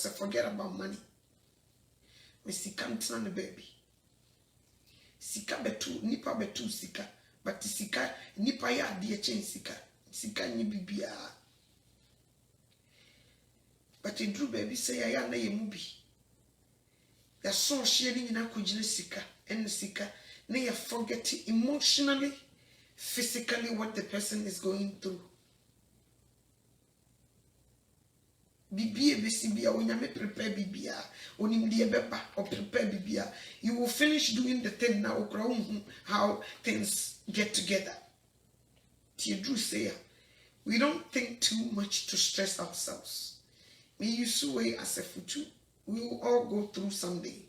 say forget about money. Me sika ntena ne baby. Sika betu, nipa betu sika. But sika, nipa ya adi echen sika. Sika ni bibia. But you drew baby say ya na ye mubi. Ya so share ni na kujine sika. And sika. Na ya forget emotionally, physically what the person is going through. Bibia besibia Nyame prepare bibia onimdie beba or prepare bibia. You will finish doing the thing now how things get together. Drew say we don't think too much to stress ourselves. Me use way as a future. We will all go through someday.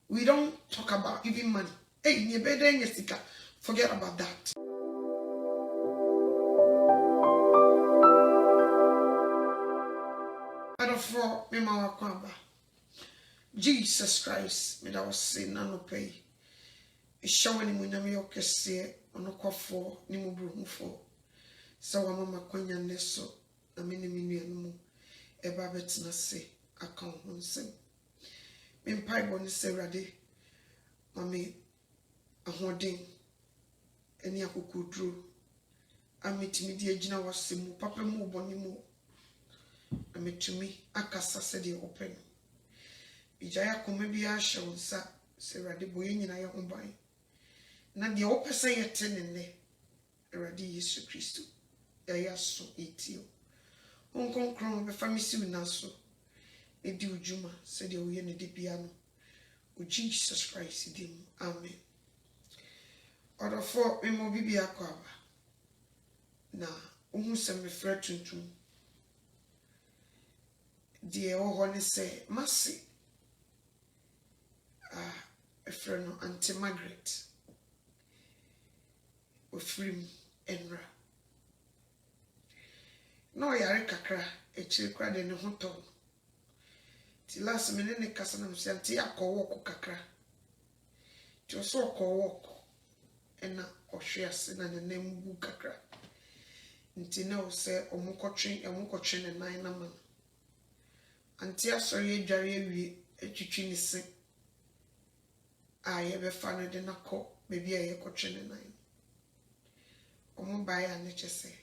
We don't talk about even money. Hey, forget about that. For me Amankwah Jesus Christ me that was say nano pay e show ni mu Nyame okese onokofo ni mu bruhufo so wa mama kwanya neso na me ni nua mu e ba betina se account nsem me mpai boni se rade mame ahoden eni akokudro ametimi di agina wasemu papa mu boni mu ametumi akasa se de open ijaya koma bia hyewnsa se rade boye nyina ye hoban na de opese yete ne rade Yesu Kristo ya so etio onkonkron be famisi una so edi ujuma se de oye ne de bia no o Jesus Christ dim amen. Order for memo bibia kwaba na ohun se me fra tuntum die ohone se masi efreno Auntie Margaret ofrim enra no yare kakra echiri kwa de ne hoton ti last minute ne kasa na mse anti akọwọ kakra ti oso akọwọ ena ohwe ase na ne nembu kakra nti na o se omukotwe ne nan na man anti asori edware ewie etwitwi ni se aye be fa no de nakọ bebi aye kotwe ne nan omo ba ya ne chese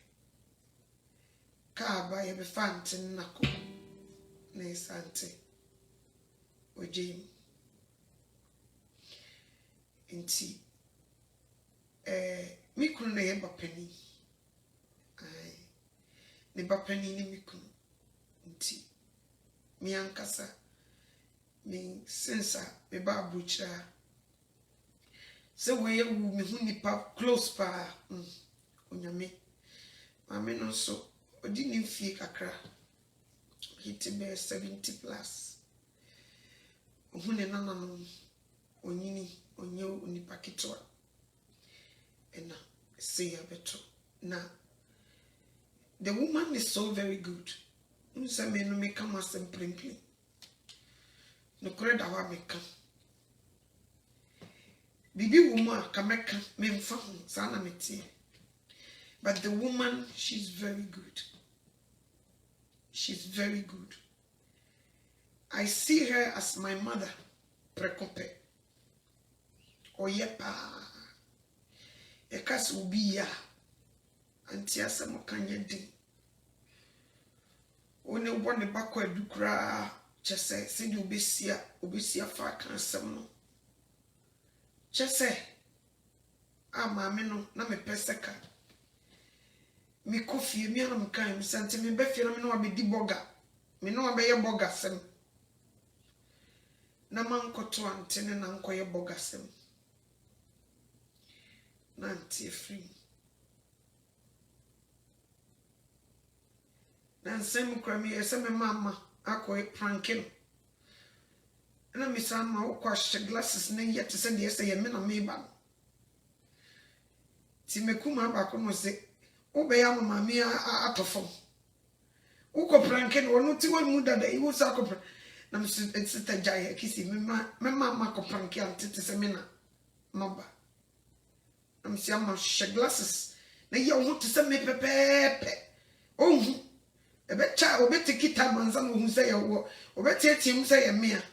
ka ba ye be fa anti nakọ na isante oje nti mikunu na ye bapani ai ne bapani ni mikunu nti mi ankasa mi sensa me ba abuchira se we wu mi hu nipa close pa onyame mame no so odi ni fie kakra hit be 70 plus hu ne nana no onyini onye onipa kitwa ena say abeto na the woman is so very good. Unsa me no make am asem primpli no kore da wa meka bibi woman ka meka me mfa ho sana meti but the woman she's very good. She's very good. I see her as my mother prekope oyepa ekas ubi ya anti asem kanye din one ubone bakwa dukra chese sidi obesia fa kansem no chese maame no na me peseka mi kofie mi anam kan mi sante mi be fie na me no abedi boga me no abeye boga sem na mankoto antene na nkoye boga sem na anti free na nsem krami eseme mama akoy pranking na misama ukwa glasses na yet se de ese ye me na meba ti mekuma ba ko no se obeya mama mi atofom uko pranking wonu ti wonu dada iwo sa ko na msita jaya kisi mama ko pranking antete se me na maba na msiama glasses na ye wo te se me pepepe ohu Ebecha obetiki time ansa no hu say ye wo. Obetietim say ye me a.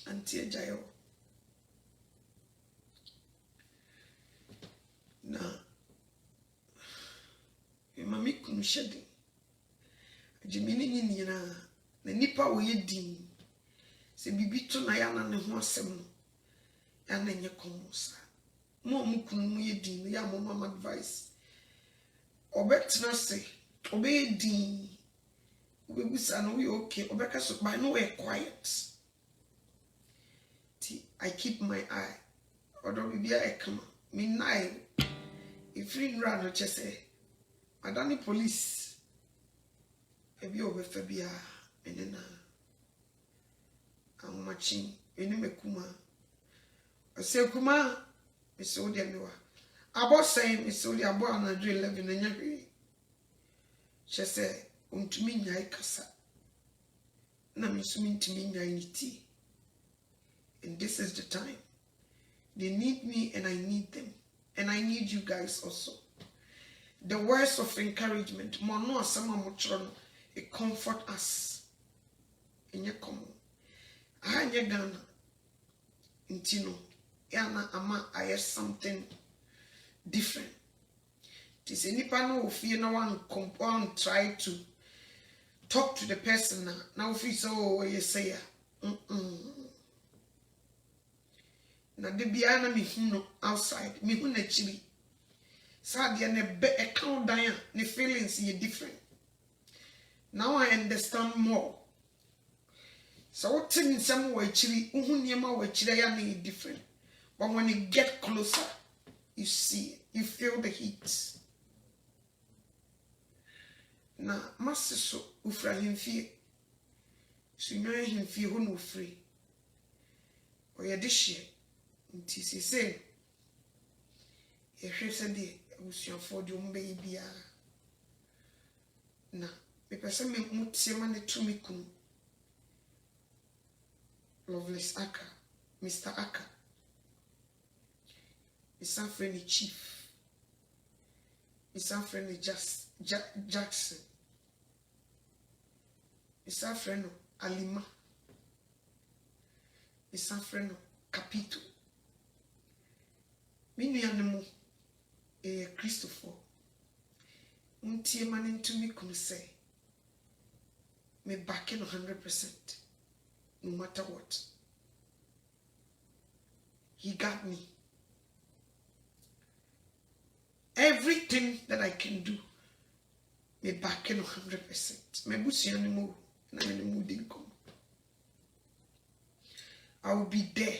Anti ejayo. Na mami kunu shedi. Jimini nyina na nipa wo ye din. Se bibi to na ya na ne ho asem no. Ya na nye komusa. Mo kunu mu ye din ya mo mama advice. Obetna say obey din. Obebusa no we okay. Obeka so by no way quiet. I keep my eye. Odo bibia Ekom. Me nai. If you run no chese. Adani police. Ebi obefabia enena. Amachin eni mekuma. Ose kuma me so dia mewa. Abo say me so dia abo anadru 11 enya hwe. Chese ontumi nyai kasa. Na me so ntumi nyai niti. And this is the time. They need me and I need them. And I need you guys also. The words of encouragement. Mono asama mochron. It comfort us. In your common. I nye Ghana. Intino. Yana ama I have something different. Tis any panel of you no one compound try to talk to the person now. Now if you so you say na de bia na me hu outside me hu na chiri sad ya ne be Ekow dan ne feelings ye different. Now I understand more. So what in some way chiri hu niema wa chiri ya na different. But when you get closer, you see, you feel the heat. Na masiso ufra himfie. So you know himfie hu no free. Oya dishie. Nti sese e hwese de abusuafo de ombe bia na me pese me mutie ma ne tumi kun Loveless Aka Mr. Aka Mr. Friendly Chief Mr. Friendly Jackson Mr. Friendly Alima Mr. Friendly Capito Minu yanemu Christopher untie man into me kun say me back in 100% no matter what. He got me. Everything that I can do me back in 100%. Me busi yanemu na me mu dinkom. I will be there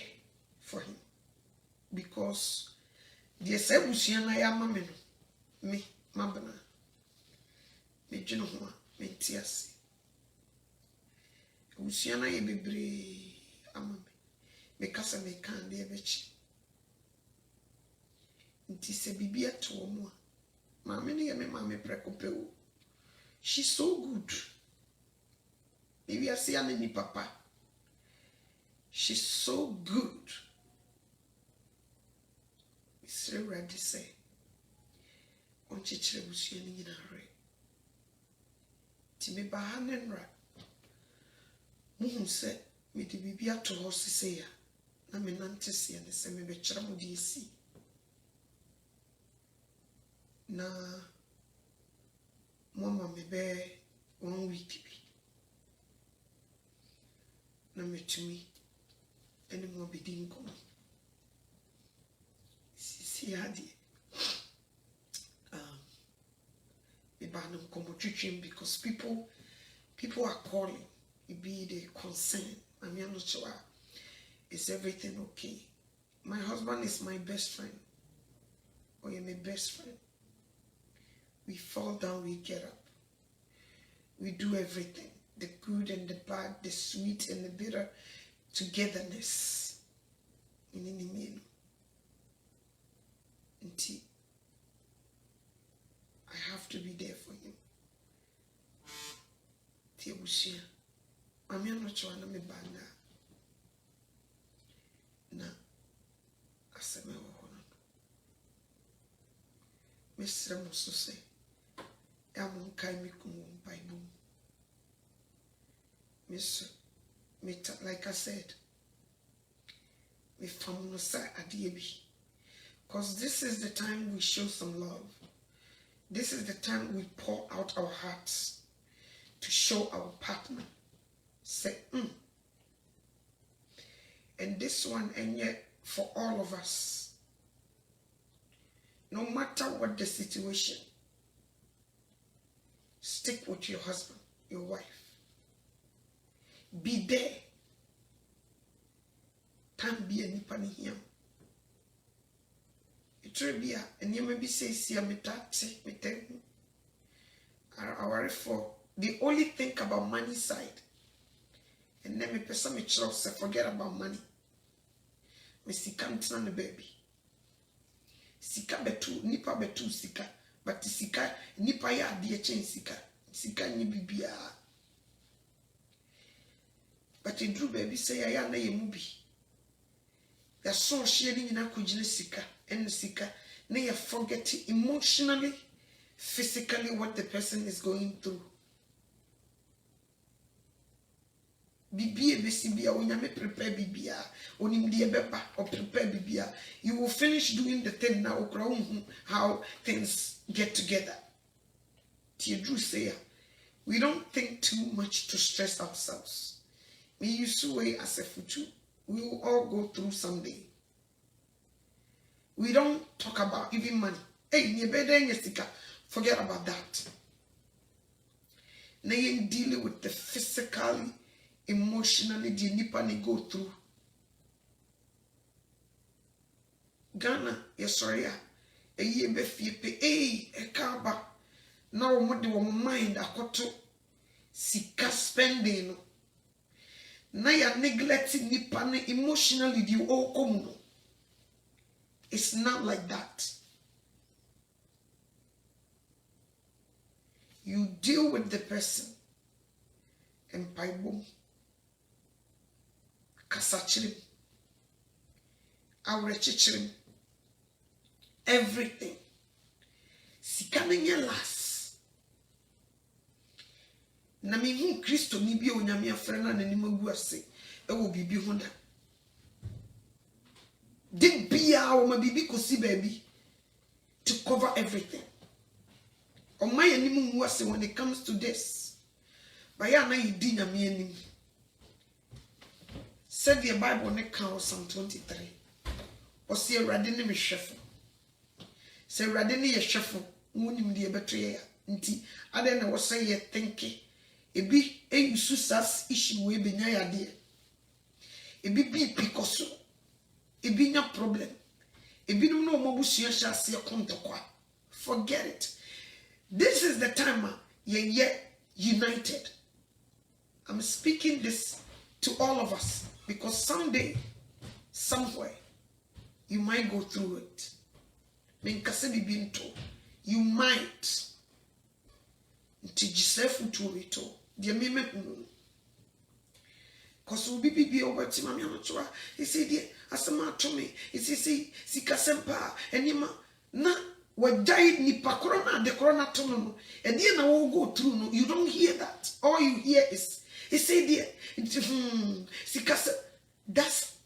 for him because the sebusiana ya mame no me mabana me dwene ho a me ntiase busiana ye bebre amame me kasa me kan de ebechi nti se bibia to mo a mame ne ye me mame prekopewo. She's so good. Maybe I see any papa. She's so good. It's ready to say. On chichre busiani nyina re. Ti me ba hanenra. Muhu se me di bibia to ho sese ya. Na me nante se ne se me be kira mo di esi. Na mama me be 1 week bi. Na me tumi ene mo be di nkom. Gyidie because people are calling. It be the concern. Maame Anokyewaa, is everything okay? My husband is my best friend. Or you're my best friend. We fall down, we get up. We do everything. The good and the bad, the sweet and the bitter, togetherness. I have to be there for him. Tiabusia. Maame Anokyewaa na me banga. Na aseme ho no. Mesre mo so se. Amankwah mikumu Bible. Like I said, me family say Agye. Because this is the time we show some love. This is the time we pour out our hearts to show our partner. Say, And this one, and yet for all of us, no matter what the situation, stick with your husband, your wife. Be there. Can't be any pani here. It will be and you may be say, see, I'm I worry for they only think about money side. And then me person me say forget about money. Me sika ntina the baby. Sika betu, nipa betu sika. But sika, nipa ya adie chen sika. Sika ni bibia. But in true baby say ya na ye mubi. Ya so sharing in akujine sika. And sika. Na ya forget emotionally, physically what the person is going through. Bibia besibia Nyame prepare bibia onimdie beba or prepare bibia. You will finish doing the thing now how things get together. Drew say we don't think too much to stress ourselves. We used to way as a future. We will all go through someday. We don't talk about even money. Hey, forget about that. Now you're dealing with the physically, emotionally, the nipa ni go through. Ghana, yes, sorry, a year before, Ekow ba. Now what do we mind akoto sika spending? Now you're neglecting nipa ni emotionally, the all come. It's not like that. You deal with the person and Bible kasachirim awrechichirim everything sikamenye las na me hu Kristo ni bi onyame afre na nani magu ase e wo bibi hu da de bia wo ma bibi kosi baby to cover everything. On my enemy was when it comes to this. But ya na yidi Nyame anim. Said the Bible ne Ekow Psalm 23. O se Awurade ne me hwefo. Se Awurade ne ye hwefo, wonim de beto ye nti ade na wo say ye thinki. Ebi eyusu sas issue we benya yade. Ebi bi pikoso. Ebi nya problem. Ebi no no mabusua hya se kontokwa. Forget it. This is the time you're united. I'm speaking this to all of us because someday, somewhere, you might go through it. You might. Because we'll be over to Maame Anokyewaa. He said, Asama to me. He said, Sikasempa, and Yima, na. What died ni pakorona de corona tono and then I will go through no you don't hear that. All you hear is he said that's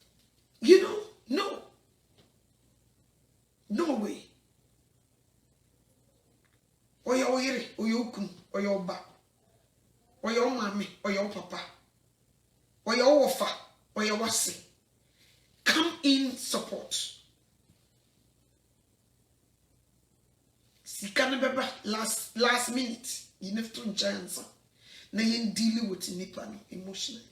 no way. Or your ere or your kum or your ba or your mommy or your papa or your offer or your wasi come in support. Sikana beba last minute you have to chance na yen dealing with nipa emotionally.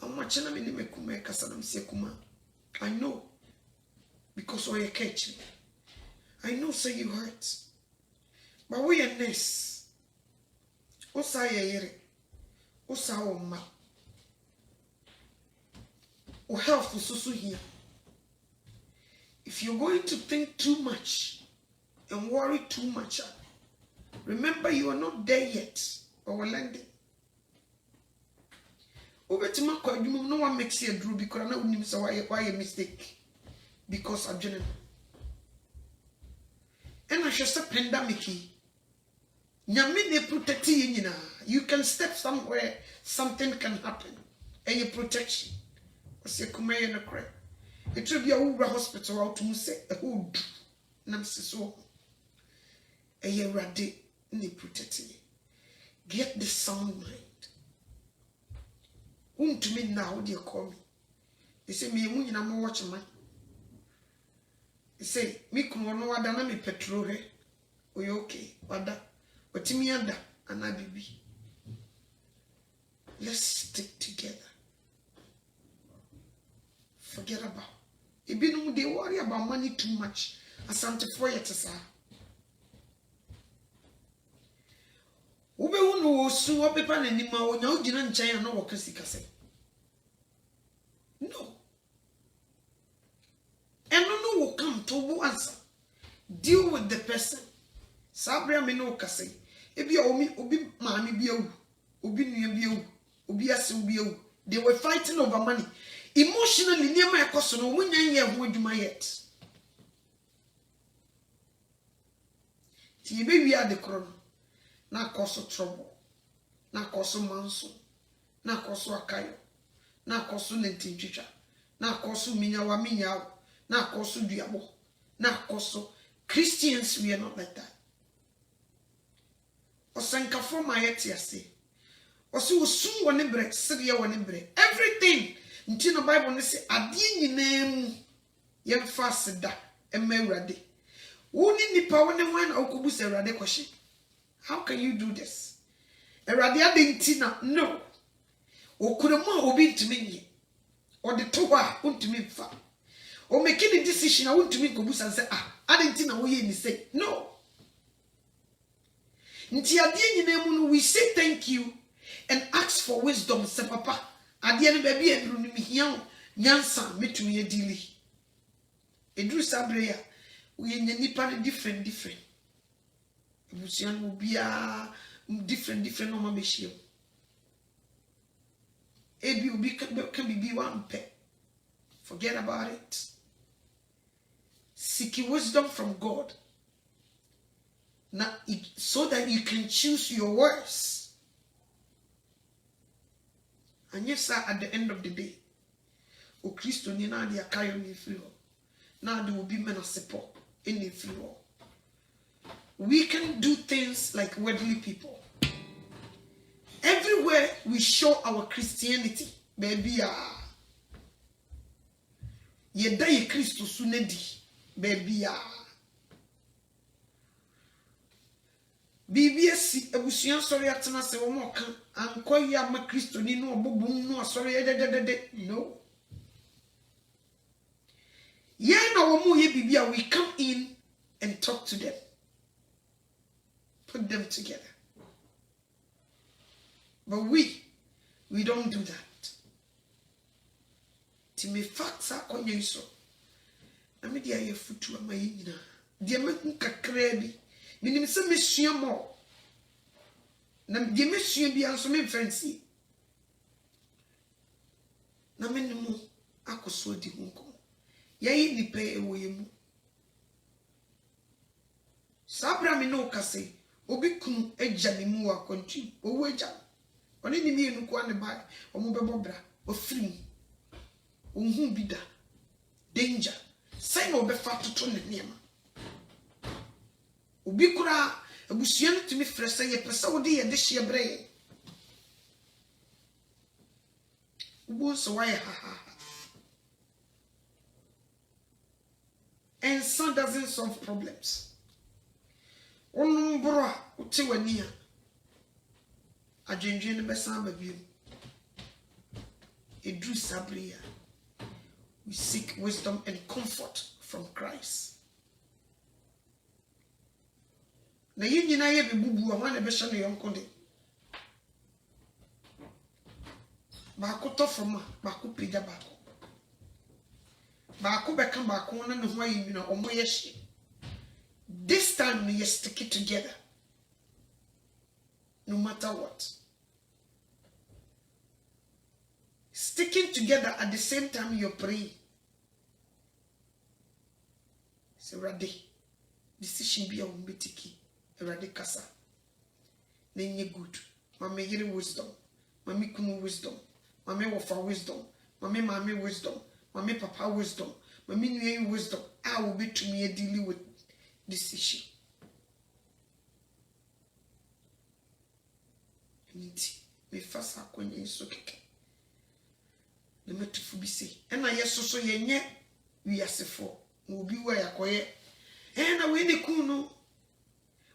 Amachana me me kuma kasa na mse kuma. I know because we are catching. I know say you hurt. But we are nice. Osa yere. Osa oma. O health susu here. If you're going to think too much and worry too much, remember you are not there yet or landing. Obetima kwa no one makes you drew because I know why a mistake because of Agye. And I just a pandemic Nyame ne protect you. You can step somewhere, something can happen. And your protection. What's your command and a crack? It will be a hospital out to say a hood. Namsiso. And you're ready in protecting you. Get the sound mind. To me now, dear call me. They say, me, I'm watching man. They say, me, come on, no, I don't know me petrol. We okay, wada. But me under and I be. Let's stick together. Forget about. If you know they worry about money too much, asante for yet sir. Ube unu osu opepa na nima onya ugina nchanya no wakasi kase. No. And no will come to answer. Deal with the person. Sabria me no kase. Ebi obi maame bi awu, obi nua bi awu, obi ase bi awu. They were fighting over money. Emotionally, near my cousin, when you have would my yet. Tea baby are the crown. Na cause of trouble. Na cause of manso. Na cause of akayo. Na cause of lentin chicha. Na cause of minya. Na cause of diabo. Na cause of Christians, we are not like that. Osanka for my yet yasi. Osu soon one break, Syria one break. Everything. Until the Bible say, "Adi name yem fast da emerade." Woni nipa woni wan okubu se erade kwashi. How can you do this? Erade adentina no. Okurema obi ntimi nye. Or the towa untimi mfa. O making the decision untimi kobusa say adentina wo ye ni say no. Nti adi nyinemu we say thank you and ask for wisdom say papa. Agye no baby edru ni mihia nyansa metumi edili edru sabreya we nipa different ebusian obia different no ma behie ebi obi can be one pet. Forget about it. Seek wisdom from God now so that you can choose your words. And yes, sir, at the end of the day, O Christo ni na dia kayo ni free. Now there will be men of support in the free. We can do things like worldly people. Everywhere we show our Christianity, baby, ye die Christo sunedi, baby, BBS ebusuan sorry atena se wo mo kan Nkwa ya ma Kristo ni no obobum no sorry no ye na wo mo ye bibia we come in and talk to them, put them together, but we don't do that. Ti me facts are konye so na me dia ye futu ama ye nyina dia me kakra bi minim se mesua mo na de mesua bi anso me fancy na menemu akoso di hunko yayi ni pe ewo yemu sabra me no kase obi kun agya ne mu akontri owo agya oni ni mi enu kwa ne bai omo bebo bra ofiri ohun bi da danger say no be fa toto ne niam Obi kura ebusuan tumi fresa ye pesa wo de ye de hye bre. Ubo so why ha. And son doesn't solve problems. Onumbro uti wani a adwenjwe ne besa ba biom. Edru sabria. We seek wisdom and comfort from Christ. Na yinina ye bebubu ama na be hye no yonko de. Ba ko to from ba ko pija ba ko. Ba ko be kan ba ko na ne ho ayi na omo ye hye. This time we stick it together. No matter what. Sticking together at the same time you're praying. So ready. Decision be a umbitiki. Ready kasa. nenye good. Maame yere wisdom. Maame kunu wisdom. Maame wofa wisdom. Maame wisdom. Maame papa wisdom. Maame nua wisdom. I will be to me dealing with this issue. Nti me fasa kwenye nso keke. Na matufu bi se. Ena yeso so yenye wiasefo. Na obi wa yakoye. Na we ne kunu.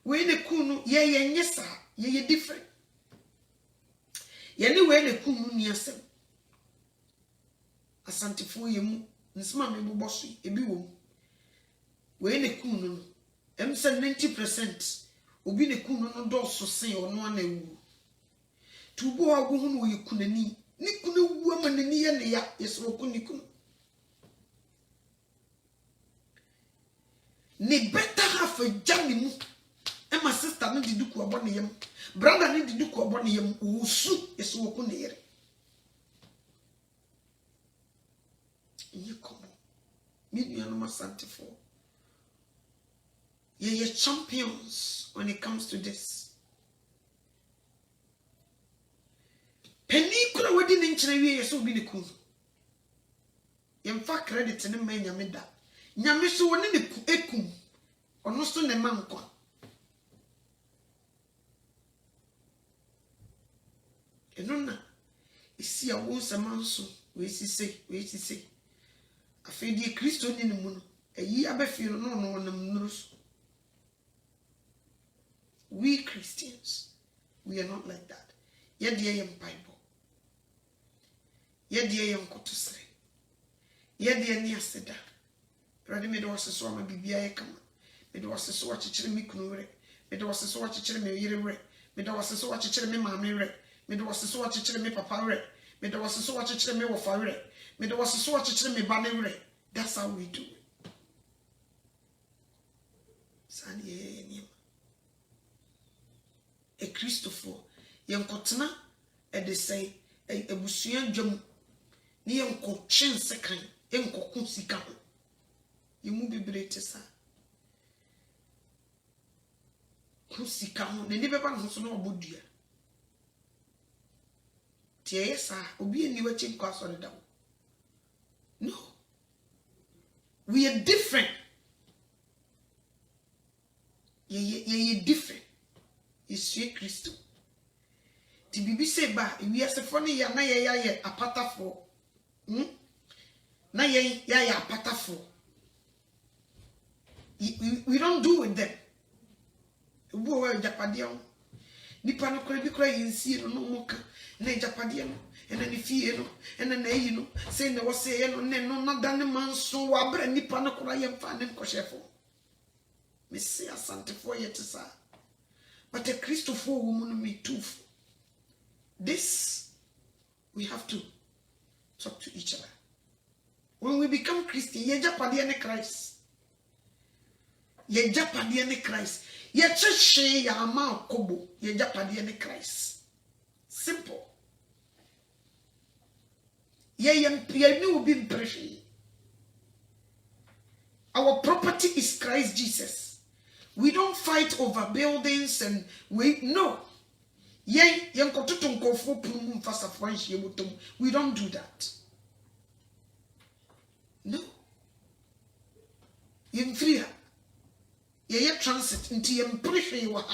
We ne kunu ye yenye sa. Ye different. Ye ne we ne kunu ni asem. Asantifo ye mu. Nsima me boboso ebi wo. We ne kunu no. Em se 90% obi ne kunu no do so sen ono ana ewu. Tubo agu no ye kunani. Ni kunu wu amanani ye ne ya yeso kunu kunu. Ni better half a jam mu. And my sister no did do abone yam. Brother no did do abone yam. Usu yeso kunu yere. Ekom. Me no ma santifo. Ye champions when it comes to this. Penny kura wadi ne nkyere wie yeso bi ne kun. Ye mfa credit ne ma Nyame da. Nyame so woni ne Ekom. Ono so ne Amankwah. Enona isi a wo samanso we sise. Afedi Kristo ni ne mu no. Eyi abafiro no no nam nurus. We Christians, we are not like that. Yediye yem Bible. Yediye yem kotusre. Yediye ni aseda. Brother me do waseso ama bibia kama. Me do waseso wachichire me kunure. Me do waseso wachichire me yire. Me do waseso wachichire me maame re. Me do waseso wachichire me papa re. Me do waseso wachichire me wofa re. Me do waseso wachichire me bane re. That's how we do it. Sani ye ni. A Christopher, young cotona, they say, a busian jum, near uncle chin second, uncle Kunsika. You move be greatest, sir. Kunsika, the never one who's no Obediah. Tia, sir, Obi and you were chin class on the down. No, we are different. Ye different. Issue Christo. Ti bibi se ba, we are sefoni ya na ye apatafo. Na ye apatafo. We don't do with them. Wo wa japadion. Nipa no kora bi kora yinsi no moka. Na japadion no, ena ni fie no, ena na yi no, se na wo se ye no ne no na dane manso wa bra nipa no kora ye mfa ne nkoshefo. Me se asantefo ye tisa. But a Christopher woman me too. This we have to talk to each other. When we become Christian, ye japadiya ne Christ. Ye japadiya ne Christ. Ye cheshe ya ama kobo. Ye japadiya ne Christ. Simple. Ye ni ubi mpreshi. Our property is Christ Jesus. We don't fight over buildings and no. We don't do that. No. Yen free. Ye transit into yen pressure you are.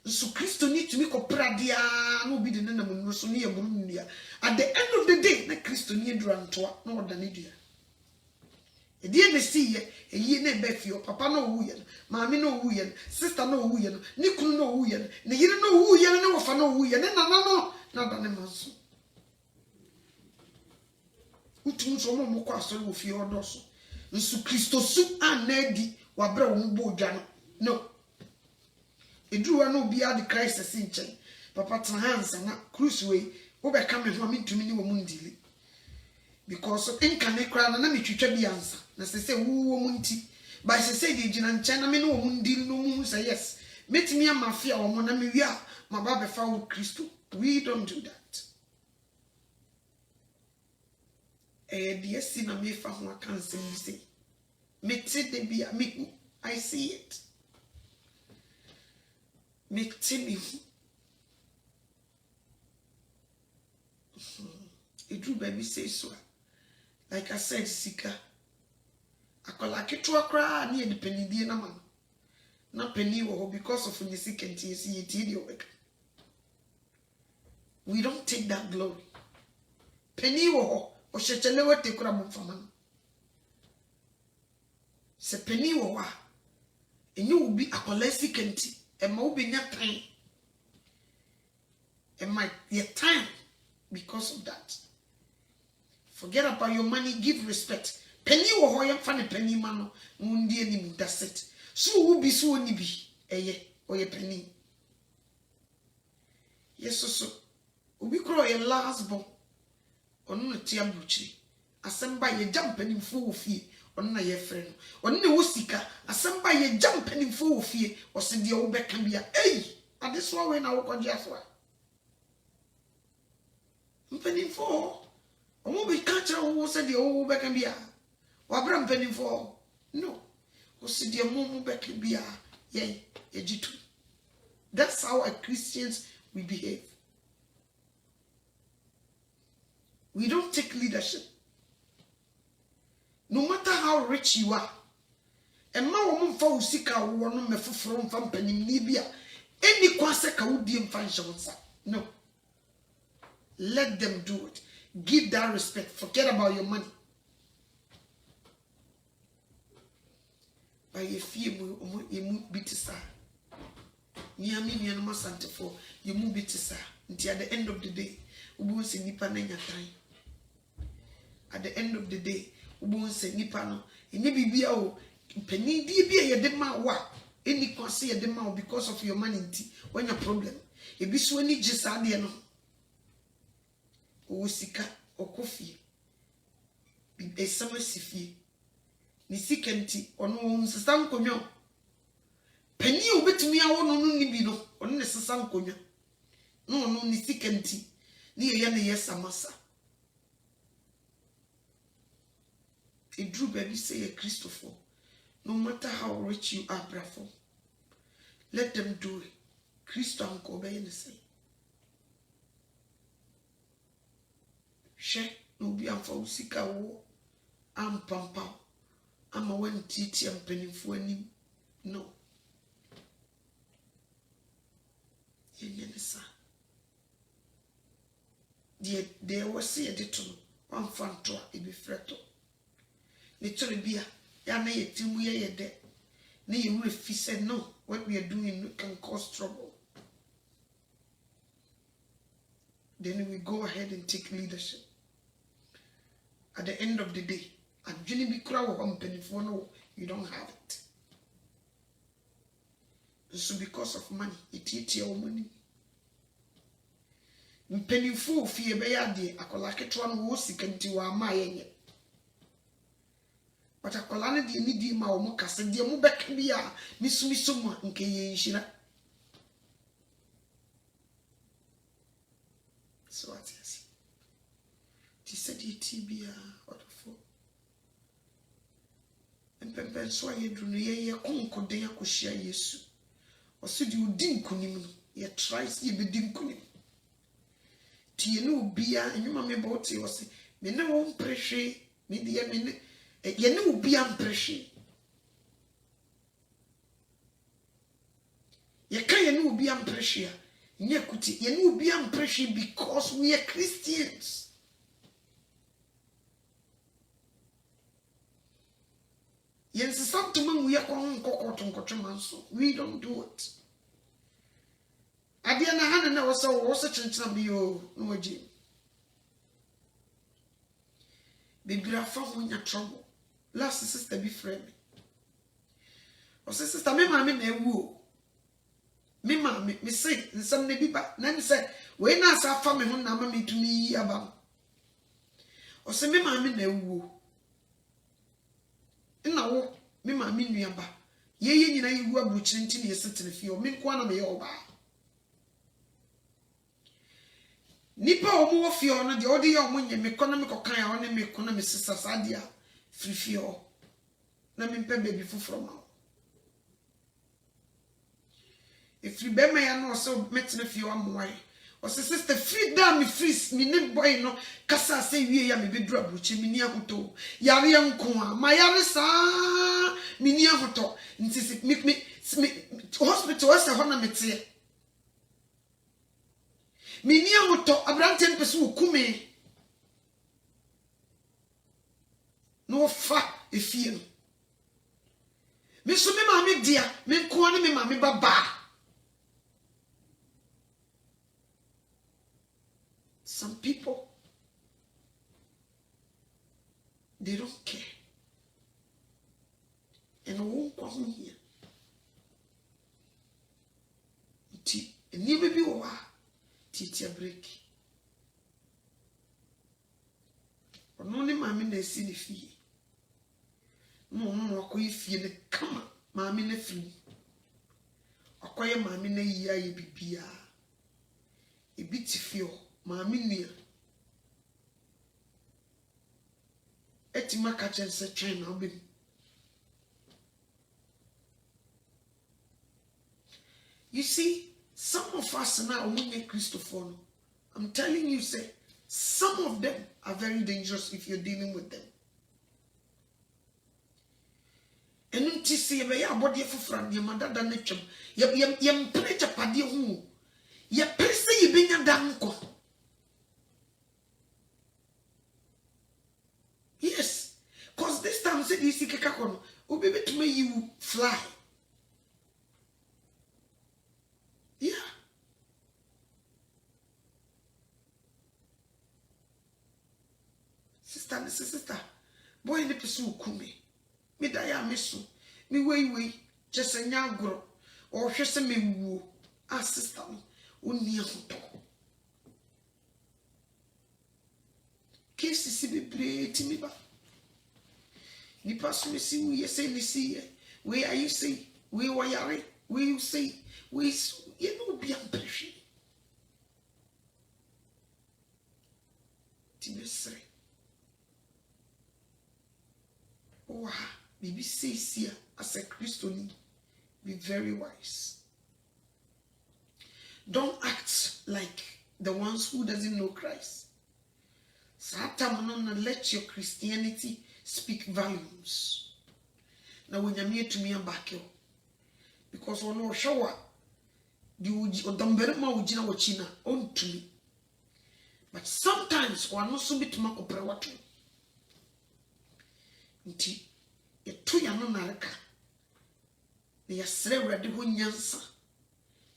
So Christo need to make a pradia no be the name so near Burundi. At the end of the day, na Christo need drantoa no than idia. E die ne see ye ne befio papa no wu ye maami no wu ye sister no wu ye ni kunu no wu ye ne yire no wu ye ne wofa no wu ye ne nana no na da ne manso utum so mo kwa so wo fie odoso nsu Kristo su anadi wa bra wo bo dwa no eduwa no bia de Christ sinchen papa tan hands na cruise way wo be come ho amintumi ni wo mundili because Nkwa kra na me twetwa bi ansa na se wo munti ba se de gina nche na me no mundili no mu say yes metimi amafia wo mo na me wi a maba be fa wo Kristo. We don't do that. The sin na me fa ho aka say me te de bia me I see it. Me te me It drew baby say so. Like I said, sika. Akola ketwa kra na e penny die na man. Na penny wo because of the sick and TC. We don't take that glory. Penny wo o shechele wo te kura mo faman. Se penny wo wa. Enyu will be akola sick and tea. E ma will be nya time. E ma ye time because of that. Forget about your money, give respect. Penny wo ho yam fa ne penny ma no mundi anim, that's it. So wo bi so oni bi eye oye penny. Yes so obi kro ye last born onu no tia bruchi asamba ye jam penny fo wo fie onu na ye frɛ no onu ne wo sika asamba ye jam penny fo wo fie o se de wo beka bia adeso we na wo kɔgye aso a penny fo omo be ka kyerɛ wo se de wo beka bia wa bra penny fo no o se de mo beka bia ye ejitu. That's how as Christians we behave. We don't take leadership. No matter how rich you are. And ma woman fa usika wo no mefoforo mfa mpanim ni bia any kwase ka wodi mfa nshonsa. No. Let them do it. Give that respect. Forget about your money. By your fear you move bitisa. Nyame no masante for you move bitisa. Until at the end of the day, ubu se nipa na nya time. At the end of the day, ubu se nipa no ene bibia o penny die bia ye de ma wa any kwase ye de ma because of your money nti when your problem e bi so ani gisa de no o sika okofie bi esama sifie ni sika nti ono nsesa nkonyo penny obetumi awo no no ni bi no ono ne sesa nkonyo no no ni sika nti ni ye na ye samasa. It drew baby say a Christopher. No matter how rich you are, bravo. Let them do it. Christo uncle be in the same. She no be am for usika wo am pampa. Am a wen titi am penifo anim. No. Yenyenesa. They was see a little one fan to a be fretto. Little beer, ya na ye timu ye de. Na ye refi said no, what we are doing can cause trouble. Then we go ahead and take leadership. At the end of the day, and Jenny be crowd company for no, you don't have it. So because of money, it eats your money. Penny full fear be ade akola ketwa no wo sika nti wa ma yenye. But akola ne de ni di ma wo mo kase de mo beka bia misumiso mo nke ye nhira. So what is it? Said tibia what for? Empempen so ye dru no ye konkoden akohia Yesu. O se di odi nkunim no ye Tracy ye be di nkunim. Tie no bia enwuma me bot ye say me ne wo mprehwe me de me ne ye ne wo bia mprehwe ye kan ye ne wo bia mprehwe a nye kuti ye ne wo bia mprehwe because we are Christians. Yes, something we are going to we don't do it. Aduane hana na was chenchina bi o no agye. Bibira fa ho nya trouble. Last sister be friend me. O sister me maame na ewu o. Me maame me say nsam na bi ba na me say we na asa fa me ho na ma me tumi aba. O say me maame na ewu o. Ina wo me maame nuaba. Ye nyina yewu abuchiri nti na yesetene fie o me Nkwa na me ye oba. Nipa omo wo fie ono de odi ye omo nye me kono me kokan ya ono me kono me sisa sadia free fie o na me mpe baby fufuro ma if you be me ya no so metene fie o amoai O se sister free da me free me ne boy no kasa se wie ya me bedru abuchi me ni ahoto yare Nkwa ma yare saa me ni ahoto nti me hospital wasa ho na mete me ni ahoto abrante mpese okume no fa efie no me so me maame dia me Nkwa ne me maame baba. Some people, they don't care. And I won't come here. And you baby wa titi break. But no ni mami na si ni fie. No akoye fie ne kama mami na free. Akoye mami na yiya ye bibia. E biti fio. Maame nia etima ka chense train na obim. You see, some of us now omunye Christopher no, I'm telling you, say some of them are very dangerous if you're dealing with them. Enu ti se be ya abode fofra ne madada na twam ye mpre chapade hu ye pese ye benya danko. Yes, cause this time said you see kekakono, obebe to me you fly. Yeah. Sister, boy ne pesu kume. Me da ya mesu. Me wey just a nyagro or hwese me wu. Ah sister, onni ahoto. Kesi si bebre ti mi ba. Ni pasu me si we say ni si we are you say we wayare we you say we you know be ampeshi. Ti mesre. Oh, baby says here as a Christian, be very wise. Don't act like the ones who doesn't know Christ. Satamana, let your Christianity speak volumes. Now when you're near to me, I'm back here. Because on no shower, the Udamberma Ujina Wachina on to me. But sometimes one also bit Mako Prawatu. Nti, etu ya no nareka. Ne yasre wrade ho nyansa.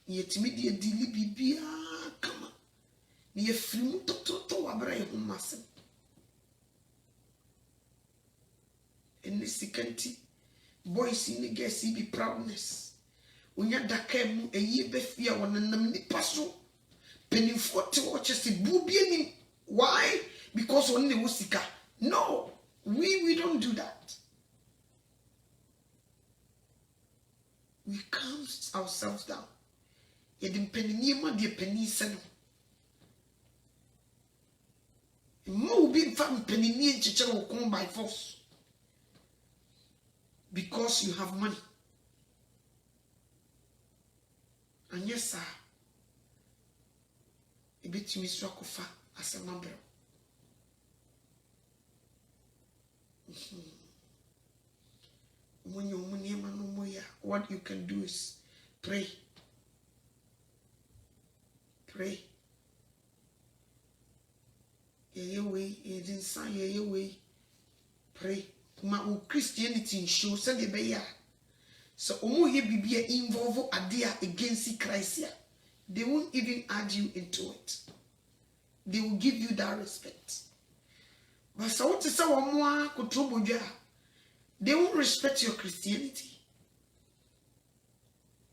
Ne yetimi de dili bibia kama. Ne yefrimu tototo wabra ye ho masem. Eni sikanti boys ni gesi be proudness. Onya dakam eyi befia wonanam nipa so. Penifo te watch se bubie ni. Why? Because on ne wosika. No. We don't do that. We calm ourselves down. Yedim penini ma de penini seno. Mo be fam penini chichero come by force. Because you have money. And yes, sir. A bit me swakofa as a number. When you're what you can do is pray. Pray. Pray. Christianity show send the beya. So omo he bibia involve adia against Christ. They won't even add you into it. They will give you that respect. But so what is our more control? They won't respect your Christianity.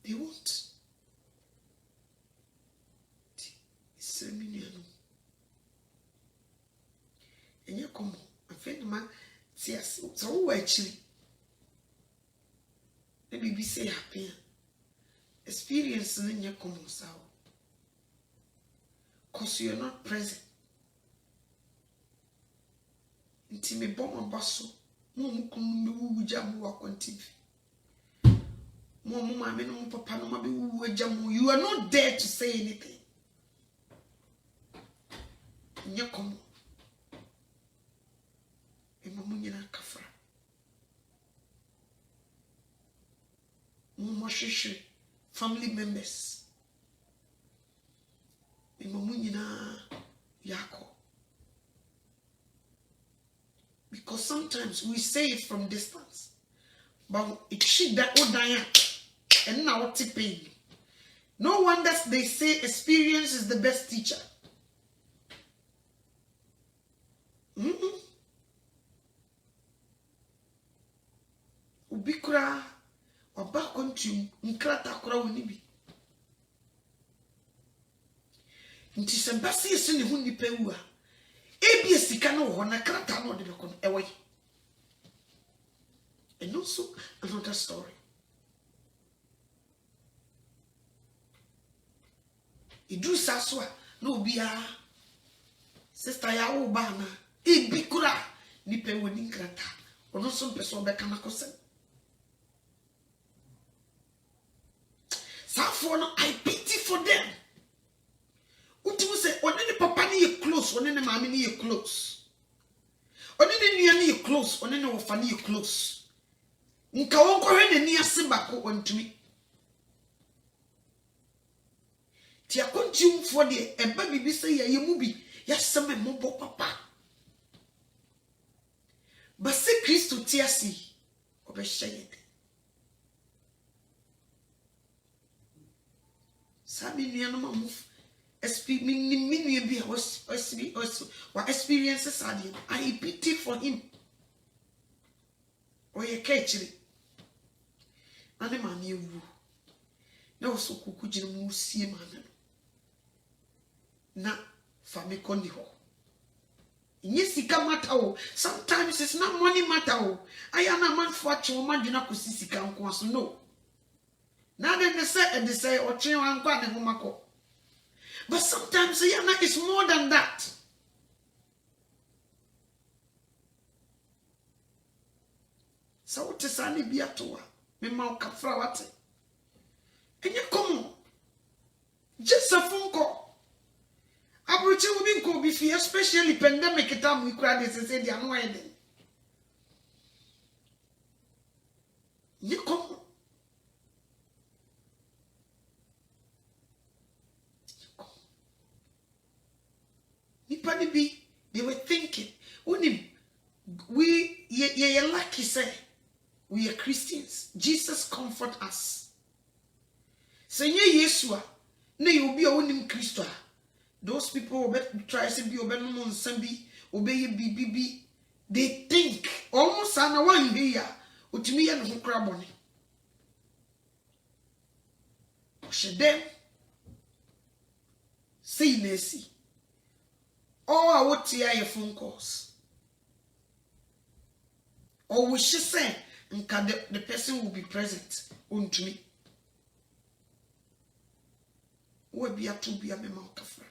They won't. It's a million. And you come, I think man, yes, so actually. Maybe be say happy. Experience in your common soul. Because you're not present. Nti me bomba baso mo mukunu wu jamu wa on TV mo mama me no papa no ma be wu jamu. You are not there to say anything. Ekom. Emamunyina kafra. Mumoshishu family members. Emamunyina yako. Because sometimes we say it from distance. But it should that odaya and now pain. No wonder they say experience is the best teacher. Ubikura oba kontu nkrata kora woni bi. Nti sembasi ese ne hu nipa wu a ebi esika no ho na krata no de bekon ewe. And also another story. Idu saswa no bia sister ya wo ba na ebi kura nipa woni nkrata ono so mpeso be kana kosem. Safo I pity for them. Utimu say onene papa ni ye close, onene mama ni ye close. Onene nua ni ye close, onene wofa ni ye close. Nka wonko hwe ne ni ase bako ontumi. Ti akontiumfo de eba bibi say ya yemu bi ya seme mobo papa. Ba se Kristo ti asi obehye. Sabi nua no mamuf mini bi was experiences ade. I pity for him. Oye kechiri. Ane mani ewu. Na oso kuku jina musie mana. Na fami kondi ho. Inye sika mata o. Sometimes it's not money matter o. Ayana man fuachi o man jina kusi sika nkwa no. Na they say or train Nkwa ne homako. But sometimes yana is more than that. So what is ani biatoa? Me ma kafra wate. Enye komo. Just a phone call. Abrochi will be ko bi fi especially pandemic time we kura this say dia no eden. Nye komo. They were thinking, we ye lucky say we are Christians. Jesus comfort us. Say ye Yesua, ne you be a unim Christo. Those people will try to be obey Sambi, obey BBB. They think almost an one here, which me and who craboni. She them say Nancy. Oh, I would hear your phone calls. Or we should say, the person will be present unto me. Will be a to be a memo kafra.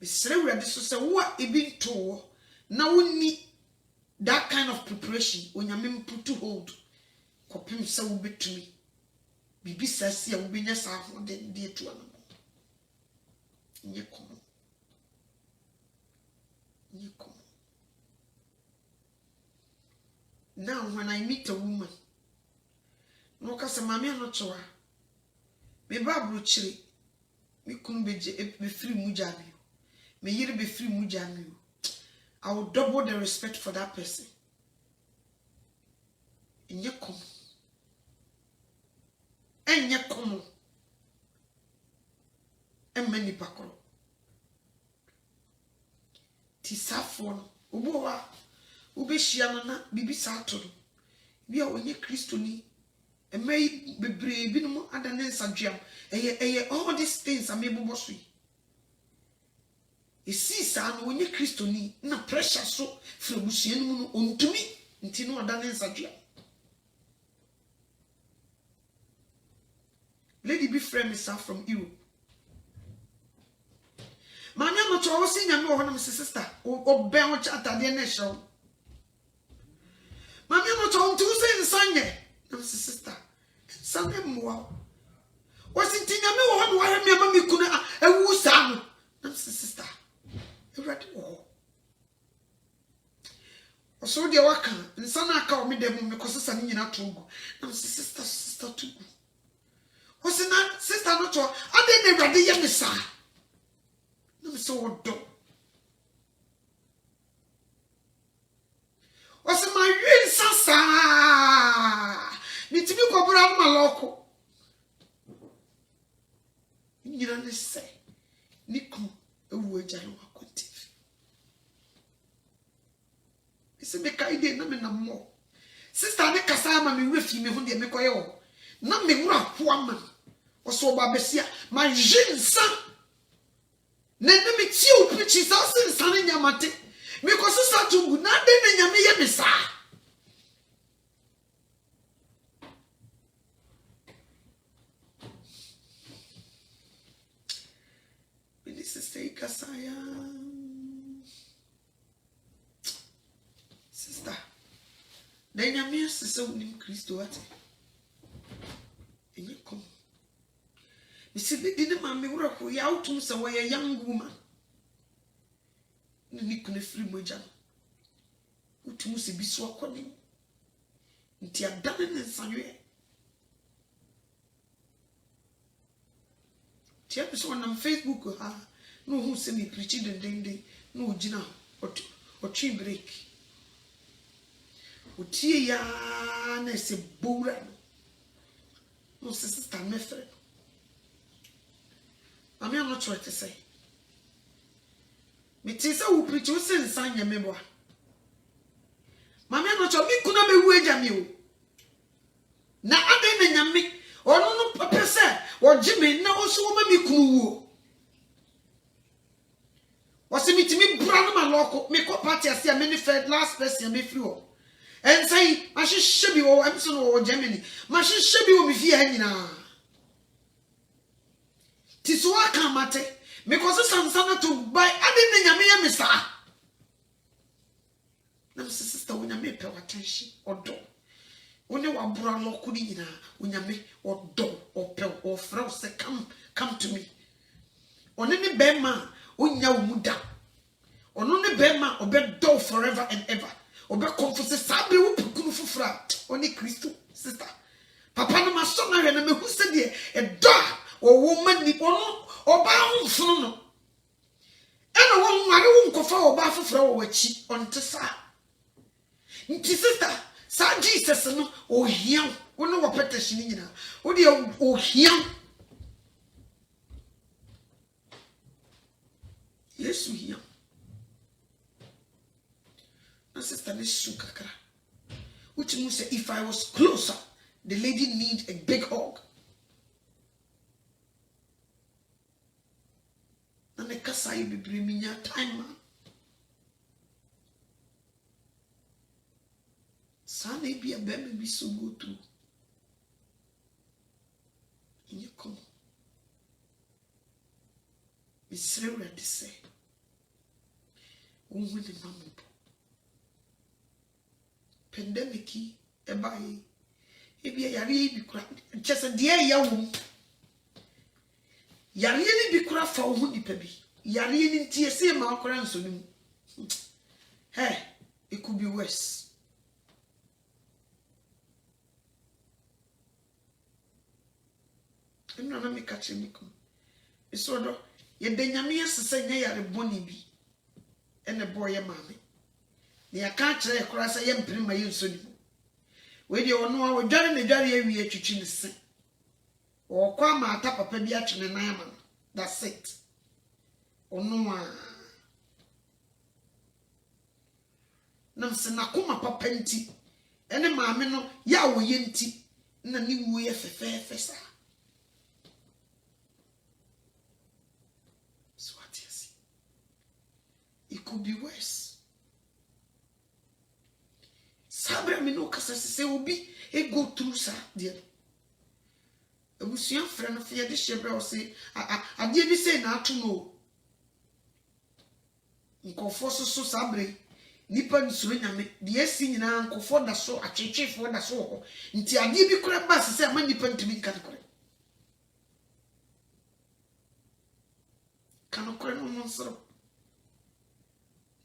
Mr. Reba, this was a what it been told. Now we need that kind of preparation when you mean put to hold. Akuapim say will be to me. Bibi says, I will be just half of the dear to animal. Ekom. Now, when I meet a woman, no kasa Maame Anokyewaa, me babru chiri, me kunu be free mujami, me yiri be free mujami. I will double the respect for that person. Ekom. Ekom. Many pakoro. Tisafon, ubowa, ubeshiana, bibi saturu. Bia onye Kristo ni. May be brave, no other than Sanjam. All these things are maybe bossy. You see, son, when you Kristo ni, na pressure so from Musian on to me, until no other than Sanjam. Lady be friend myself from Europe. Maame Anokyewaa wo si Nyame wo ho na sister o ben wo chata de na show. Maame Anokyewaa ntu se nsanye na sister sane mwa wo si ti Nyame wo ho no wa me ma me kuna ewu sa no na sister So dear waka, and son I call me them because it's an in Togo. No, sister Togo. What's in that sister not? I didn't never did me, sir. No, so do. What's in my real sasa? Need to be go around my local. You know, say, Nico, a word I don't want. Se me kaide na me na mo sister ne kasa ma me refi me hu de me koye na me wura ho ama o so ba besia ma jinsa na ne me ti o preach so sinsa ne nyamate me ko sister tungu na de ne nyame ye me sa me sister kasa ya na Nyame asese unim Kristo ate Ekom bisi bi de ma me wura ko ya utum se wo ye young woman ni kune free moja utum se bi so akoni nti adane ne nsanwe ti e so na Facebook ha no hu se me preach den no gina o tree break utie ya na se bura no sister me fere Maame Anokyewaa te say me ti se wo preach wo se nsan nyame boa Maame Anokyewaa mi kuna be wu agya mi o na ade na nyame ono no papa se wo gime na wo so wo ma mi kunu wu wo se mi ti mi bura no ma loko me ko party ase a me ni fed last person me free o and say ma hye bi wo Emson wo Germany ma hye bi wo mi fie ha nyina ti so aka mate because sansana to buy ade na nyame ya mesa na sister wo nyame pay attention odo woni wa bura loko ni nyina wo nyame odo opel o frau say come to me oni ni be ma onya wo muda ono ni be ma obedo forever and ever obe confuse sabre wo pikunu fufura oni Kristo sister papa no maso na hwe na mehu se de e do wo wo mani ono oba hunfunu no ena wo nware wo nkofa oba fufura wo wachi onte sa nti sister sa Jesus no ohia wo no wo petition nyina wo de ohia Yesu hia my sister is sukakra. Which means if I was closer, the lady need a big hug. And the kasa you be bringing your time man. Son be a baby be so good too. In your come. Miss Reba to say. Who will the mama? Pandemic ebaye ebia yare bi kura chese de ya wo yare ni bi kura fa wo nipa bi yare ni ntie se ma akora nsonum hey it could be worse ina na me kache nikom isodo ye de nyame asese nya yare boni bi ene boye maame ne aka kire ekura sa ye mpiri ma ye nsoni we de ono a odware ne dware awie atwitwi ne se o kwa ma ata papa bi atwene nan ama that's it ono a nam se na koma papa nti ene maame no ya wo ye nti na ni wo ye fefefe sa so what you see it could be worse Sabre me no kasa se obi e go through sa there. Ebusuan frɛ no fe de hyebre o se ade bi se na ato no. Nkofo so sabre nipa nsuro nyame de asi nyina nkofo da so atwetwefo da so ho. Nti ade bi kora ba se ma nipa ntumi nka kora. Kanokore no nsoro.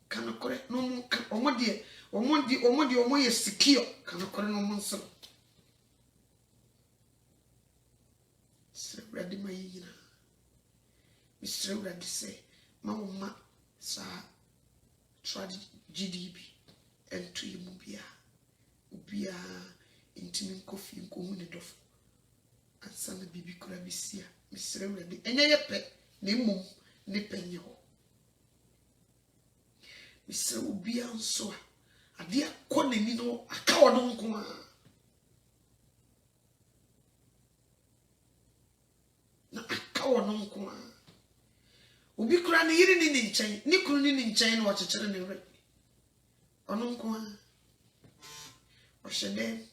Kanokore no mo ka omode omo ye secure kana kore no mo nso Ready my yina. Mr. Ready say, Mama, sa Gyidie and to you Ubia intimate coffee and comunidof. And son of Bibi Crabisia, Mr. Ready, and a pet, name ne penyo. Mr. Ubia so a dear Conenino, a coward on na akawo no nko a obi kura ne yiri ni nchen ni kuru ni nchen no chechere ne re ono nko a o hede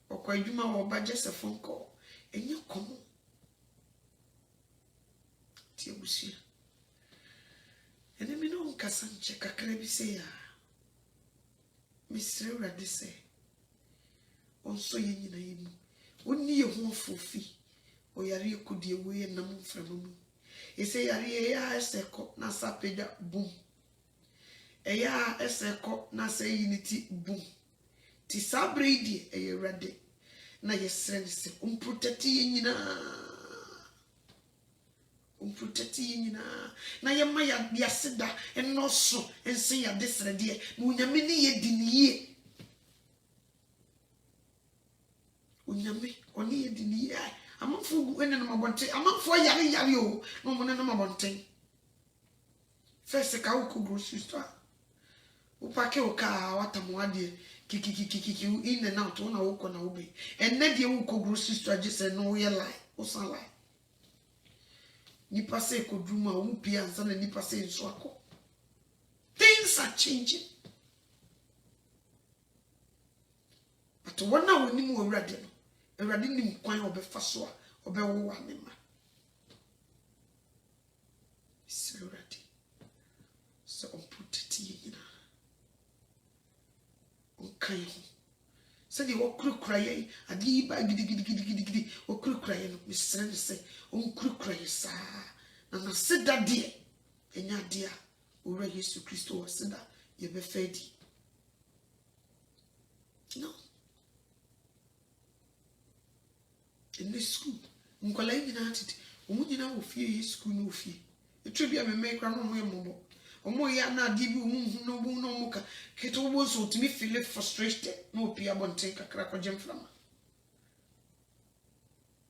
o kwa adwuma wo ba je sefonko enye komo ti abusia ene mi no nkasa nche kakra bi se ya misre urade se onso ye nyina yemu onni ye ho fofi o yari kudie we nam mframamu ese yari ya SethEkow na sapeda boom eya SethEkow na say unity boom ti sabredi eye rade na yesre se protect ye nyina na ye ma ya sida eno so ense ya desrede na unyame ni ye diniye unyame oni ye diniye amanfo ene no mabonte amanfo yare o no mo ne no mabonte first ka wo ko grocery store wo pake o ka watamo ade kiki in and out na wo ko na wo be enne de wo ko grocery store je se no ye lie o san lie nipa se ko duma o mu pia nsa na nipa se nso akọ things are changing but one na woni mu awrade no Eradi nim kwan obefa so a obewo wa ne ma Eradi so on protect yina on kan ho se di wo kurukura ye adi ba gidi wo kurukura ye no misre ne se on kurukura ye sa na seda de enya de a owura Yesu Kristo wo seda ye be fedi no in this school nkola nyina atiti omu nyina wo fie ye school no fie etwe bia me mekra no mo yembo omo ya na adi bi omu hu no bu no muka keto bo so timi feel frustrated no pia bonten kakra ko jem flama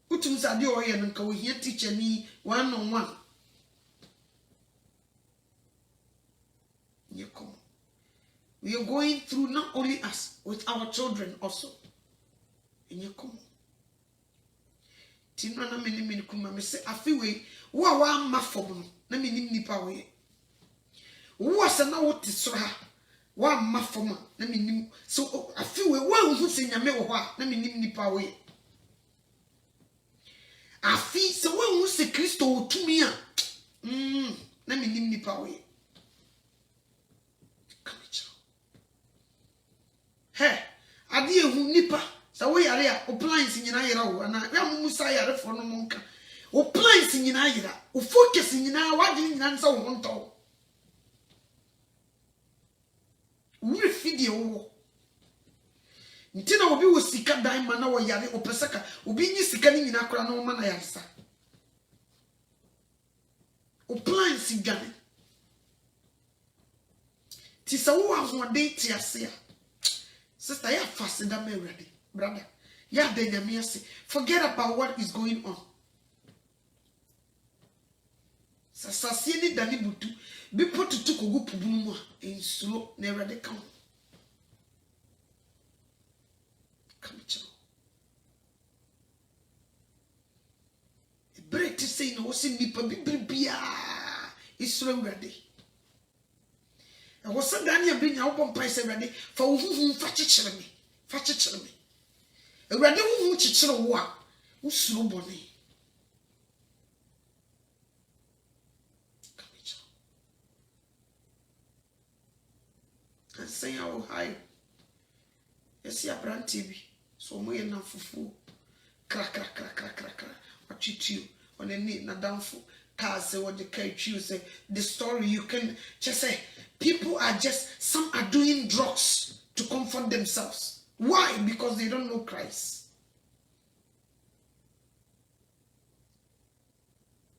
utum sa de o ye no nka wo hia teacher ni one on one Ekom we are going through not only us with our children also in Ekom Tino na meni kuma me se afiwe wo wa mafom no na meni nipa we wo se na wo tisra wa mafom na meni so afiwe wo hu se nyame wo ho a na meni nipa we afi se wo hu se Kristo otumi a na meni nipa we kamicho he ade ehu nipa sa wo yare a o plans nyina yera wo na ya musa yare fo no monka o plans nyina yera o focus nyina wa de nyina nsa wo nto wo fidie wo ntina obi wo sika dan ma na wo yare o pesaka obi nyi sika ni nyina akora na wo ma na yaresa o plans gane ti sa wo ahode ti ase a sister ya fasida me ready brother, yeah, then forget about what is going on. Sasasini dani butu be put to kogu pubunuma in slow never they come. Come chill. A break to say no see me pabibia is so ready. I was so Daniel being out on price ready for whom fetch me. Erade hu chichire wo a usuro bone kamicha ansanya wo hai esi abranti bi so mo ye na fufu kra watwitio onani na danfo cars say what the catch you say the story you can just say people are just some are doing drugs to comfort themselves. Why? Because they don't know Christ.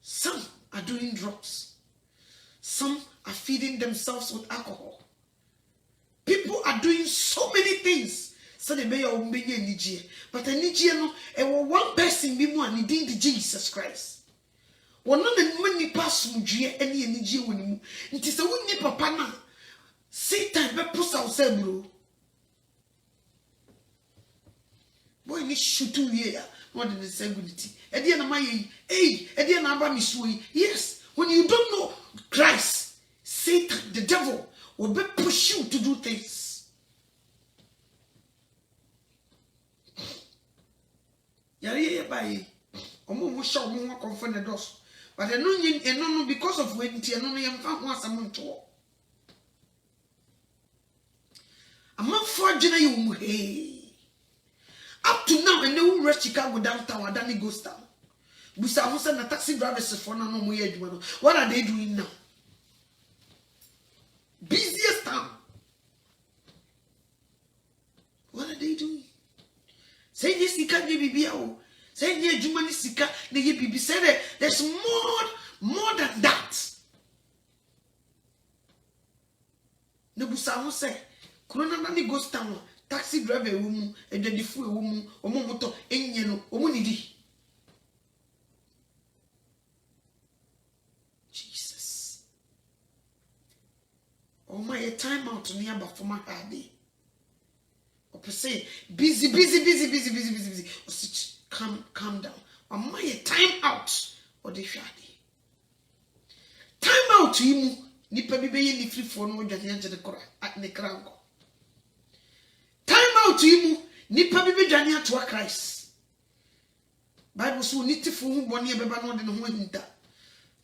Some are doing drugs. Some are feeding themselves with alcohol. People are doing so many things. So they may have Nijie. But a Nijie no, and one person be more and did Jesus Christ. One of the money pass Mujie any Nijie when you. It is a winny papa now. Satan be push ourselves, bro. Boy, ni shoot here. What did the sanguinity? Ediana my Ediana Bamisui. Yes, when you don't know Christ, Satan, the devil, will be push you to do things. Yari by Omo show more confirm the doors. But I know because of when I know you found one someone to. I'm not fortunate you. Up to now, and they will rush Chicago downtown, Adani goes down. Busa Musa and taxi drivers for no more. What are they doing now? Busiest town. What are they doing? Say yes, Sika BBBO. Say yes, Jumani Sika, the BB said there's more than that. No Busa Musa, Kurana goes down. Taxi driver woman, and then the fool woman, or momoto, enyeno, omunidi. Jesus. Oh my time out to near but for my daddy. Or per se, busy. Or sit, calm down. Or my time out, or the shadi. Time out to him, nipa bibe ni free for no janya to the cora at the crown. Time out to him, nipa bibi dwane to Christ. Bible so niti fu hu boni e beba no de no ho hinta.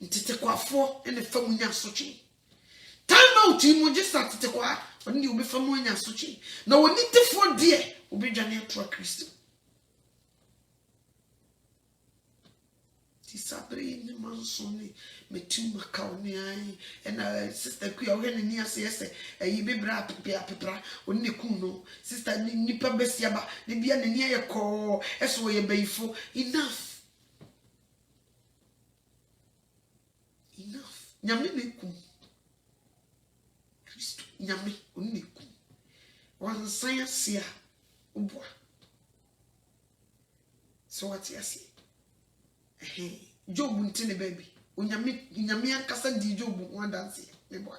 Ntete kwafo e ne famu nya sochi. Time out to him just tete kwa oni obi famu nya sochi. Na woni tifo de obi dwane to Christ. Ti sabre ni mansoni metu makaw ni ai and sister Kuya when ni ase ese yi bebra pepra oni ne kun no sister ni pa besia ba ne bia ne ni ayeko eso ye bayifo enough Nyame ne kun Christ Nyame oni ne kun wan science ya ubwa so what you say Job ntine baby Nyame ankasa di Job one dance me boy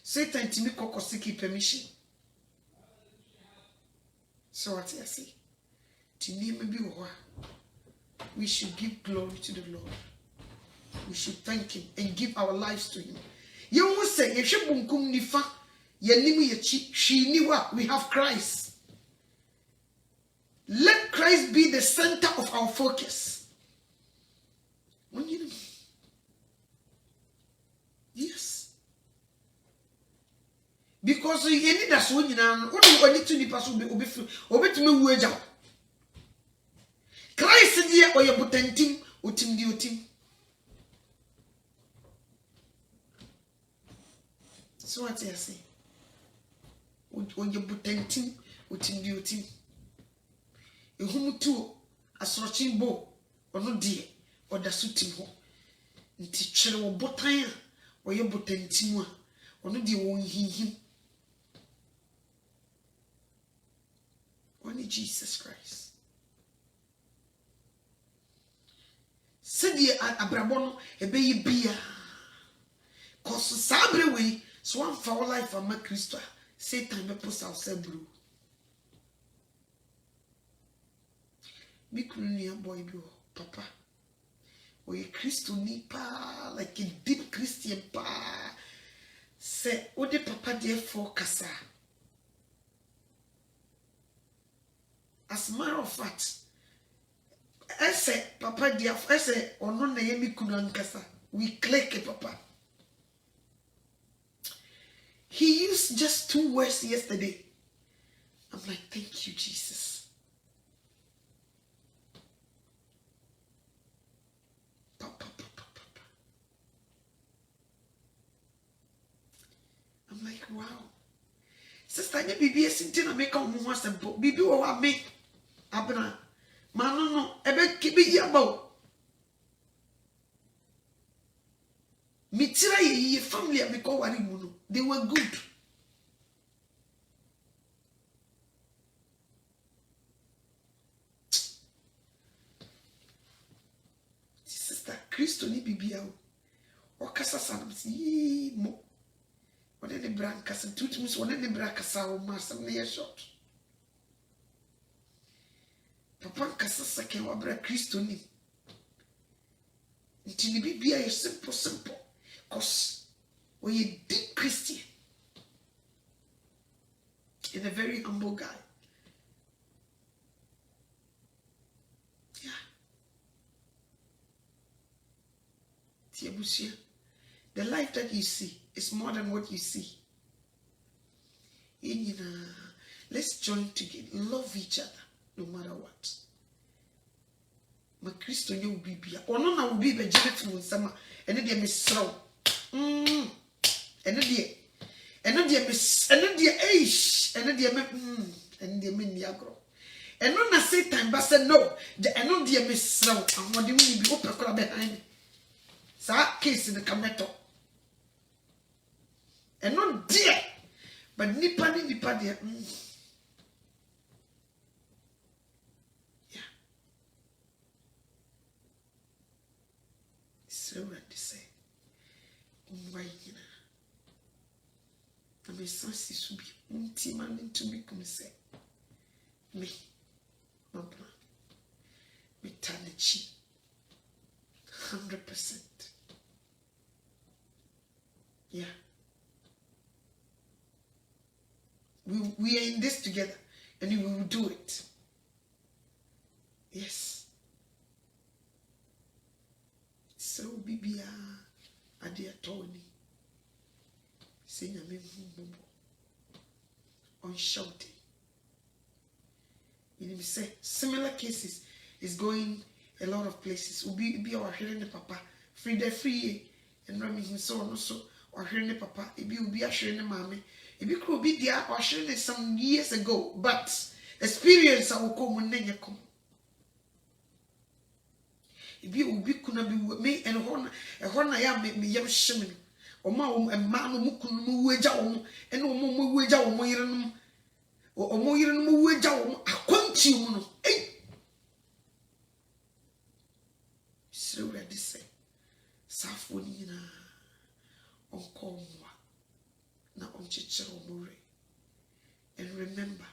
Satan timi kokosiki permission so what you say tini me bi wo we should give glory to the Lord. We should thank him and give our lives to him. You will say ye shebunkum nifa ye nimu ye chi niwa we have Christ. Let Christ be the center of our focus. Yes. Because you need that so you know what you need to be person obi to me wu agya. Christ dia oye botantim otim di otim. So what you say? Oye botantim otim di otim. Ehum tu asrochin bo ono die oda sutim ho. Nti chere wo botan a oye botantim a ono die won hihim. Only Jesus Christ. Sedi abrabono ebeyi bia. Cause sabre we so am for life am Christo. Satan be post ourselves bro. Mikrunia boy bio papa. We Christo ni pa like a deep Christian pa. Say ode papa therefore kasa. As a matter of fact, I say, Papa, dear, I say, or no, Naomi couldn't kasa. We click Papa. He used just 2 words yesterday. I'm like, thank you, Jesus. Papa. wow. Sister, you be sitting and make on once a book. Bibi or me. Abna. Man, no, ebe kibi yabo. Mitira ye family and Ekow wari muno. They were good. Sister, Christo ni bibi yao. Wakasa sana msi mo. One ne bra kasa tutumus one ne bra kasa o masam ne short. Papa kasa sake wa bra Christo ni. Nti ni bibia ye simple. Cause we a deep Christian. And a very humble guy. Yeah. Tiabusia. The life that you see is more than what you see. Let's join together. Love each other no matter what. Ma Christo nyo bibia. Ono na ubi be jete mu nsama. Ene de mesraw. Ene de me ni agro. Eno na Satan ba say no. Eno de mesraw. Amode mu bi opekora behind. Sa case in the kameto. And not dear, but nipa dear. Yeah. So what they say. Why you know? I'm a sassy subi. Man into me come say. Me, my brother. Me tanachi. 100%. Yeah. We are in this together and we will do it. Yes. So bibia adia Tony. Say Nyame on shouting. You say similar cases is going a lot of places. Ubi be our hearing the papa free and Rami so no so or hearing the papa ibi ubi ashirin the mame. Ibi could be there or sharing some years ago, but experience I will come when they come. Ibi ubi kuna be me and hona ya me yam shimin. Oma and man mukunu weja and omo weja omo yirenum or omo yirenum weja akwanti no. Eh. So ready say. Safoni na onko mwa. Na onchichero more. And remember,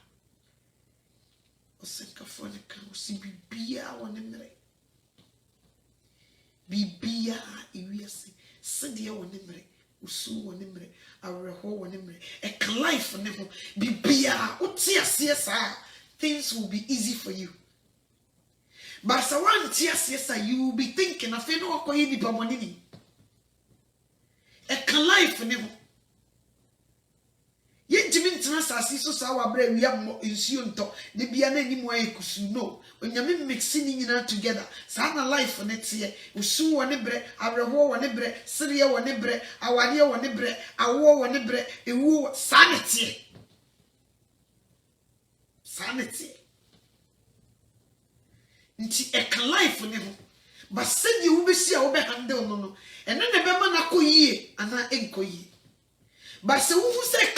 osenkafone kan osi bibia wonemre. Bibia iwiase sede wonemre, usu wonemre, areho wonemre. A life wonemre. Bibia utiase sa things will be easy for you. But so one tiase you will be thinking of no akoye nipa monini. A life wonemre. Ye jimin tina sasi so sa wa bra wi am nsuo nto de bia na anim wa ekusu no onyame mixing nyina together sa na life ne tie usu wo ne bre abrehwo wo ne bre siriye wo ne bre awade wo ne bre awo wo ne bre ewu sa ne tie nti e kan life ne ho ba se di wo be si a wo be handle no ene ne be ma na koyie ana enkoyie. But so who say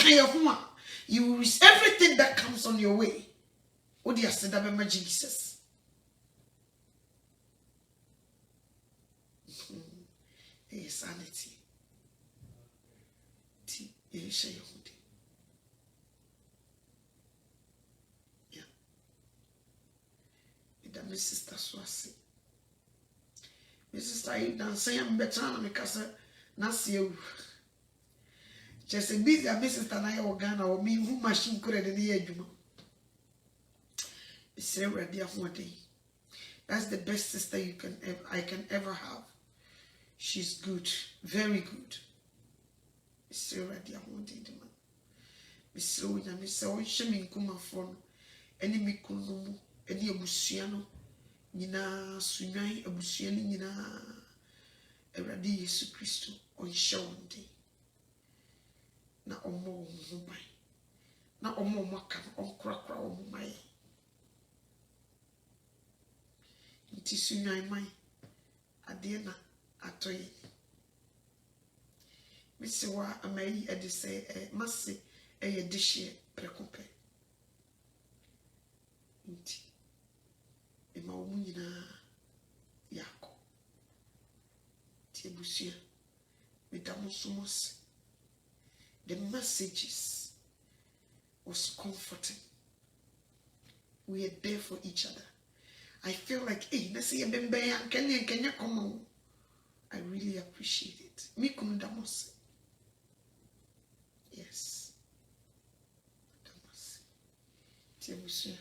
you will receive everything that comes on your way. What do you say that about Jesus? Sanity. Yeah. That my sister Swasi. My sister, I dance I'm better than my cousin. Nasi you. Just a busy a sister na ya organa or me who machine could in the edge. It's ready one day. That's the best sister I can ever have. She's good, very good. It's ready one day, man. Miss Rowena, Miss Owen Shamin Kuma phone, any Mikuno, any Abusiano, Nina Sunai, Abusiani, Nina Eradi Yesu Christo on show one day. na omo ban na omo maka onkrakra omo mai nti sunwan mai ade na atoyi misiwa amai ade se mase eye dishie prekope nti ema omu nyina yako ti ebusia medamosomos. The messages was comforting. We are there for each other. I feel like, hey, let's see a bembe and Kenya come on. I really appreciate it. Me kunudamos. Yes. Damos. Tiamusia.